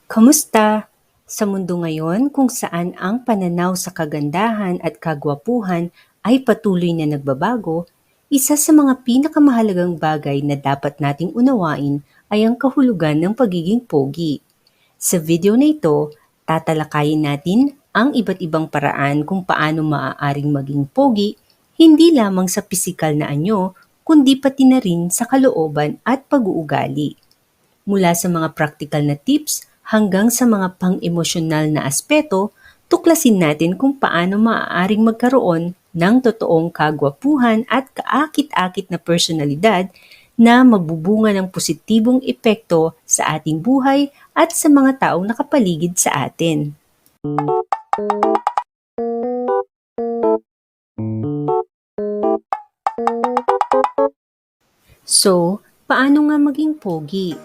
Kamusta? Sa mundo ngayon kung saan ang pananaw sa kagandahan at kagwapuhan ay patuloy na nagbabago, isa sa mga pinakamahalagang bagay na dapat nating unawain ay ang kahulugan ng pagiging pogi. Sa video na ito, tatalakayin natin ang iba't ibang paraan kung paano maaaring maging pogi, hindi lamang sa pisikal na anyo, kundi pati na rin sa kalooban at pag-uugali. Mula sa mga practical na tips hanggang sa mga pang-emosyonal na aspeto, tuklasin natin kung paano maaaring magkaroon ng totoong kagwapuhan at kaakit-akit na personalidad na magbubunga ng positibong epekto sa ating buhay at sa mga taong nakapaligid sa atin. So, paano nga maging pogi?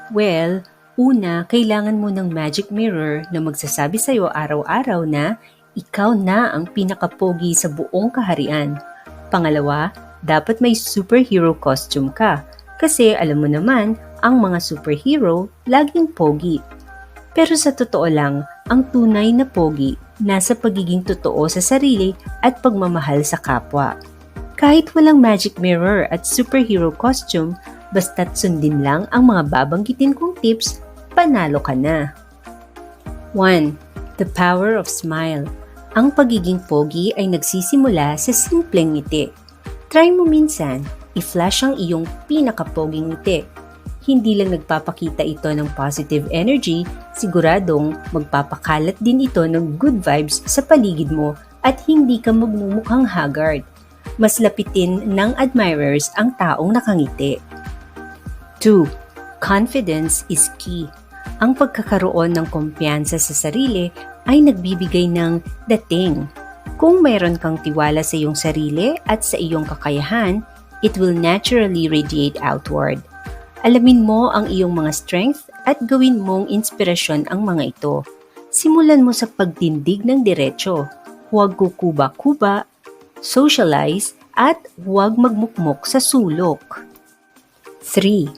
Well, una, kailangan mo ng magic mirror na magsasabi sa'yo araw-araw na ikaw na ang pinakapogi sa buong kaharian. Pangalawa, dapat may superhero costume ka kasi alam mo naman, ang mga superhero laging pogi. Pero sa totoo lang, ang tunay na pogi nasa pagiging totoo sa sarili at pagmamahal sa kapwa. Kahit walang magic mirror at superhero costume, basta't sundin lang ang mga babanggitin kong tips, panalo ka na. 1. The power of smile. Ang pagiging pogi ay nagsisimula sa simpleng ngiti. Try mo minsan, i-flash ang iyong pinakapoging ngiti. Hindi lang nagpapakita ito ng positive energy, siguradong magpapakalat din ito ng good vibes sa paligid mo at hindi ka magmumukhang haggard. Mas lapitin ng admirers ang taong nakangiti. 2. Confidence is key. Ang pagkakaroon ng kumpiyansa sa sarili ay nagbibigay ng dating. Kung mayroon kang tiwala sa iyong sarili at sa iyong kakayahan, it will naturally radiate outward. Alamin mo ang iyong mga strength at gawin mong inspirasyon ang mga ito. Simulan mo sa pagtindig ng diretso. Huwag kukuba-kuba, socialize, at huwag magmukmok sa sulok. 3.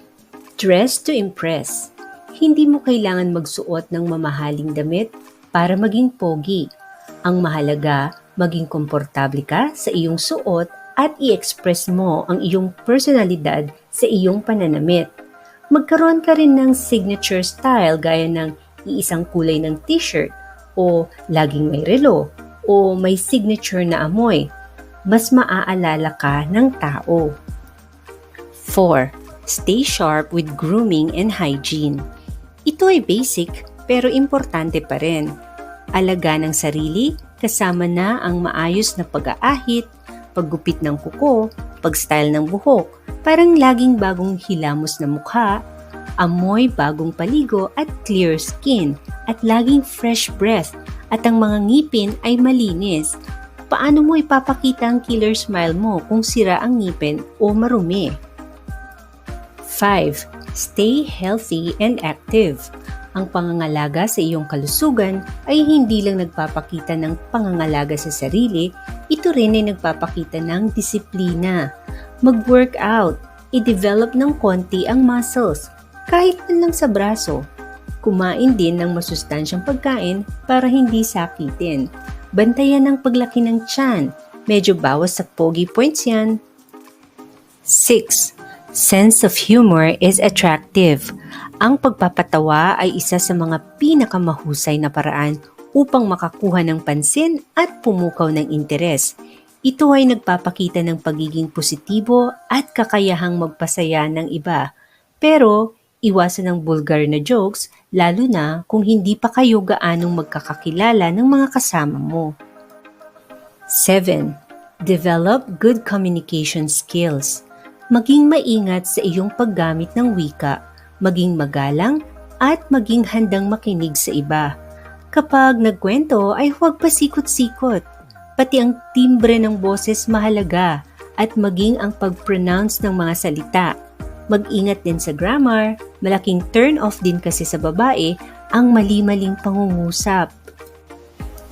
Dress to impress. Hindi mo kailangan magsuot ng mamahaling damit para maging pogi. Ang mahalaga, maging komportable ka sa iyong suot at i-express mo ang iyong personalidad sa iyong pananamit. Magkaroon ka rin ng signature style gaya ng iisang kulay ng t-shirt o laging may relo o may signature na amoy. Mas maaalala ka ng tao. 4. Stay sharp with grooming and hygiene. Ito ay basic pero importante pa rin. Alaga ng sarili kasama na ang maayos na pag-aahit, paggupit ng kuko, pag-style ng buhok, parang laging bagong hilamos na mukha, amoy bagong paligo at clear skin, at laging fresh breath at ang mga ngipin ay malinis. Paano mo ipapakita ang killer smile mo kung sira ang ngipin o marumi? 5. Stay healthy and active. Ang pangangalaga sa iyong kalusugan ay hindi lang nagpapakita ng pangangalaga sa sarili, ito rin ay nagpapakita ng disiplina. Mag-workout, i-develop ng konti ang muscles, kahit man lang sa braso. Kumain din ng masustansyang pagkain para hindi sakitin. Bantayan ang paglaki ng tiyan, medyo bawas sa pogi points yan. 6. Sense of humor is attractive. Ang pagpapatawa ay isa sa mga pinakamahusay na paraan upang makakuha ng pansin at pumukaw ng interes. Ito ay nagpapakita ng pagiging positibo at kakayahang magpasaya ng iba. Pero, iwasan ang bulgar na jokes, lalo na kung hindi pa kayo gaanong magkakakilala ng mga kasama mo. 7. Develop good communication skills. Maging maingat sa iyong paggamit ng wika, maging magalang at maging handang makinig sa iba. Kapag nagkwento ay huwag pasikot-sikot. Pati ang timbre ng boses mahalaga at maging ang pag-pronounce ng mga salita. Mag-ingat din sa grammar, malaking turn-off din kasi sa babae ang mali-maling pangungusap.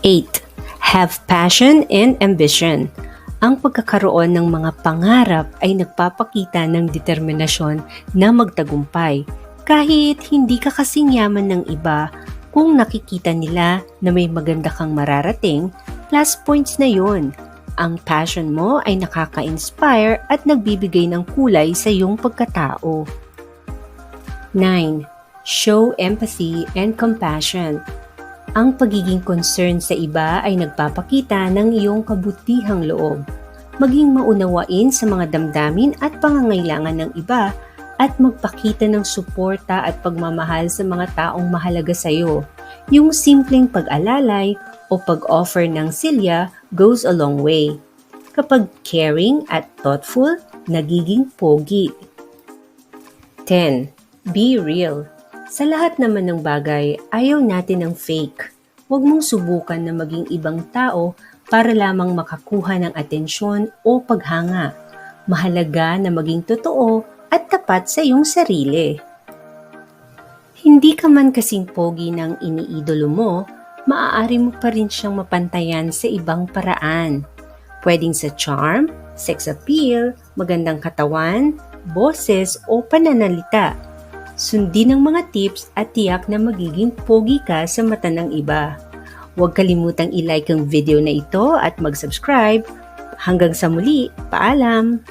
8. Have passion and ambition. Ang pagkakaroon ng mga pangarap ay nagpapakita ng determinasyon na magtagumpay. Kahit hindi ka kasing yaman ng iba, Kung nakikita nila na may maganda kang mararating, plus points na yun. Ang passion mo ay nakaka-inspire at nagbibigay ng kulay sa iyong pagkatao. 9. Show empathy and compassion. Ang pagiging concern sa iba ay nagpapakita ng iyong kabutihang loob. Maging maunawain sa mga damdamin at pangangailangan ng iba at magpakita ng suporta at pagmamahal sa mga taong mahalaga sa iyo. Yung simpleng pag-alalay o pag-offer ng silya goes a long way. Kapag caring at thoughtful, nagiging pogi. 10. Be real. Sa lahat naman ng bagay, ayaw natin ng fake. Huwag mong subukan na maging ibang tao para lamang makakuha ng atensyon o paghanga. Mahalaga na maging totoo at tapat sa iyong sarili. Hindi ka man kasing pogi ng iniidolo mo, maaari mo pa rin siyang mapantayan sa ibang paraan. Pwedeng sa charm, sex appeal, magandang katawan, boses o pananalita. Sundin ang mga tips at tiyak na magiging pogi ka sa mata ng iba. Huwag kalimutang i-like ang video na ito at mag-subscribe. Hanggang sa muli, paalam!